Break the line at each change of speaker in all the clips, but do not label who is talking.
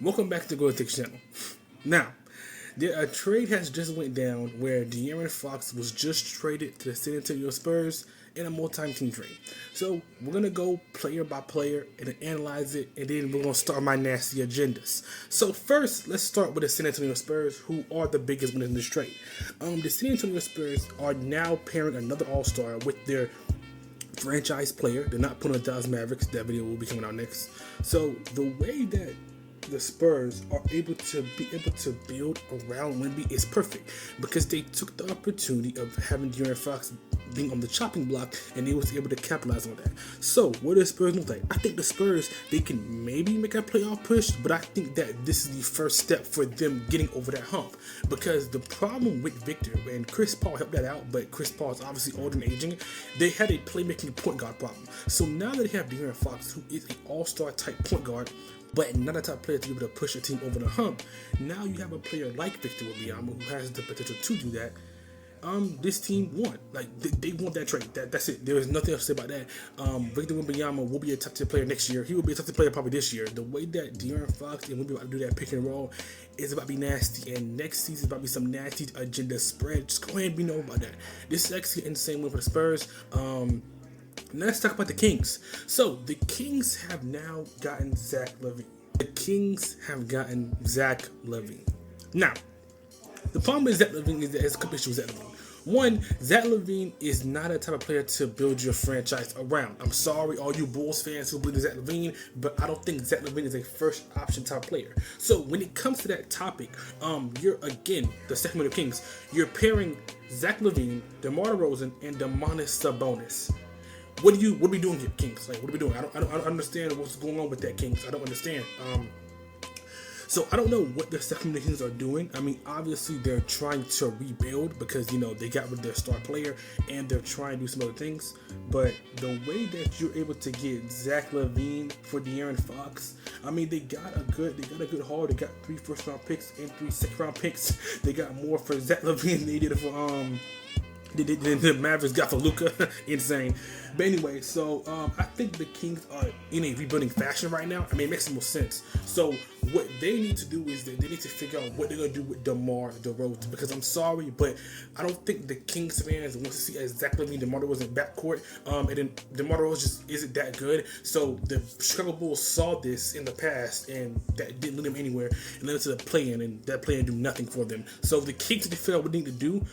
Welcome back to Go Take Channel. Now, a trade has just went down where De'Aaron Fox was just traded to the San Antonio Spurs in a multi-team trade. So we're gonna go player by player and analyze it, and then we're gonna start my nasty agendas. So first, let's start with the San Antonio Spurs, who are the biggest winners in this trade. The San Antonio Spurs are now pairing another All-Star with their franchise player. They're not putting on Dallas Mavericks. That video will be coming out next. So the way that the Spurs are able to build around Wemby is perfect because they took the opportunity of having De'Aaron Fox being on the chopping block, and they was able to capitalize on that. So what do the Spurs look like? I think the Spurs, they can maybe make a playoff push, but I think that this is the first step for them getting over that hump, because the problem with Victor, and Chris Paul helped that out, but Chris Paul is obviously old and aging, they had a playmaking point guard problem. So now that they have De'Aaron Fox, who is an all-star type point guard, but not a top player to be able to push a team over the hump, now you have a player like Victor Wembanyama who has the potential to do that. This team won. Like, they won that trade. That's it. There is nothing else to say about that. Victor Wembanyama will be a top 10 player next year. He will be a top 10 player probably this year. The way that De'Aaron Fox and Wemby about to do that pick and roll is about to be nasty, and next season is about to be some nasty agenda spread. Just go ahead and be known about that. This is actually an insane win for the Spurs. Let's talk about the Kings. So the Kings have now gotten Zach LaVine. Now, the problem with Zach LaVine is that there's a couple issues with Zach LaVine. One, Zach LaVine is not a type of player to build your franchise around. I'm sorry, all you Bulls fans who believe in Zach LaVine, but I don't think Zach LaVine is a first option type player. So when it comes to that topic, you're again the Sacramento Kings. You're pairing Zach LaVine, DeMar DeRozan, and Domantas Sabonis. What are we doing here, Kings? Like, what are we doing? I don't understand what's going on with that, Kings. I don't understand. So I don't know what the Sacramento Kings are doing. I mean, obviously they're trying to rebuild because, you know, they got rid of their star player and they're trying to do some other things. But the way that you're able to get Zach LaVine for De'Aaron Fox, I mean, they got a good haul. They got 3 first-round picks and 3 second-round picks. They got more for Zach LaVine than they did for the Mavericks got for Luka. Insane. But anyway, so I think the Kings are in a rebuilding fashion right now. I mean, it makes the most sense. So what they need to do is that they need to figure out what they're going to do with DeMar DeRozan, because I'm sorry, but I don't think the Kings fans want to see a Zach LaVine, DeMar DeRozan backcourt, and then DeMar DeRozan just isn't that good. So the Chicago Bulls saw this in the past, and that didn't lead them anywhere, and led to the play-in, and that play-in do nothing for them. So the Kings need to figure out what they need to do.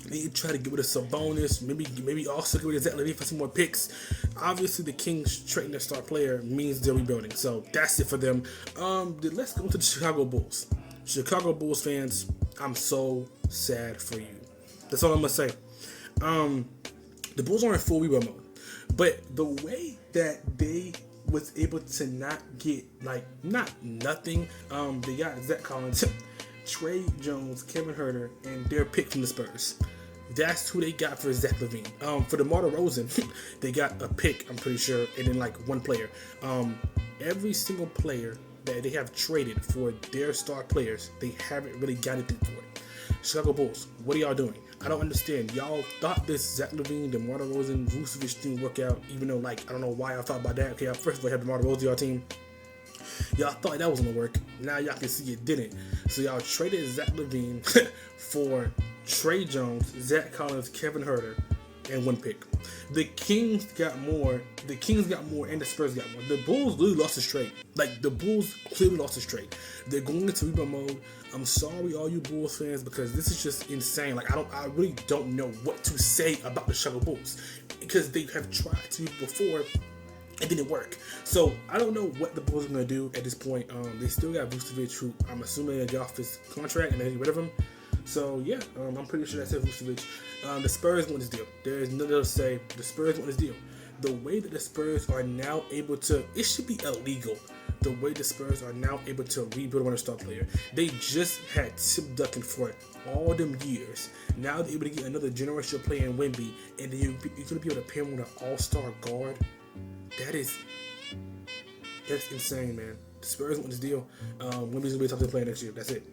They try to get rid of Sabonis, maybe also get rid of Zach LaVine for some more picks. Obviously, the Kings trading their star player means they're rebuilding, so that's it for them. Let's go to the Chicago Bulls. Chicago Bulls fans, I'm so sad for you. That's all I'm gonna say. The Bulls are in full rebuild mode, but the way that they was able to not get not nothing, they got Zach Collins, Trey Jones, Kevin Huerter, and their pick from the Spurs. That's who they got for Zach LaVine. For DeMar DeRozan, they got a pick, I'm pretty sure, and then one player. Every single player that they have traded for their star players, they haven't really got anything for it. Chicago Bulls, what are y'all doing? I don't understand. Y'all thought this Zach LaVine, DeMar DeRozan, Vucevic didn't work out, even though, I don't know why I thought about that. Okay, first of all, you have DeMar DeRozan, y'all team. Y'all thought that was gonna work. Now y'all can see it didn't. So y'all traded Zach LaVine for Trey Jones, Zach Collins, Kevin Huerter, and 1 pick. The Kings got more, and the Spurs got more. The Bulls really lost this trade. The Bulls clearly lost this trade. They're going into rebuild mode. I'm sorry, all you Bulls fans, because this is just insane. I really don't know what to say about the Chicago Bulls, because they have tried to before. It didn't work. So I don't know what the Bulls are going to do at this point. They still got Vucevic, who I'm assuming they get off his contract and they get rid of him. So yeah, I'm pretty sure that's it, Vucevic. The Spurs want this deal. There is nothing else to say. The Spurs want this deal. The way that the Spurs are now able to, it should be illegal. The way the Spurs are now able to rebuild one star player. They just had Tim Duncan for all them years. Now they're able to get another generational player in Wemby, and then you're going to be able to pair him with an all-star guard. That's insane, man. The Spurs want this deal. Wemby's gonna be a top 10 player next year. That's it.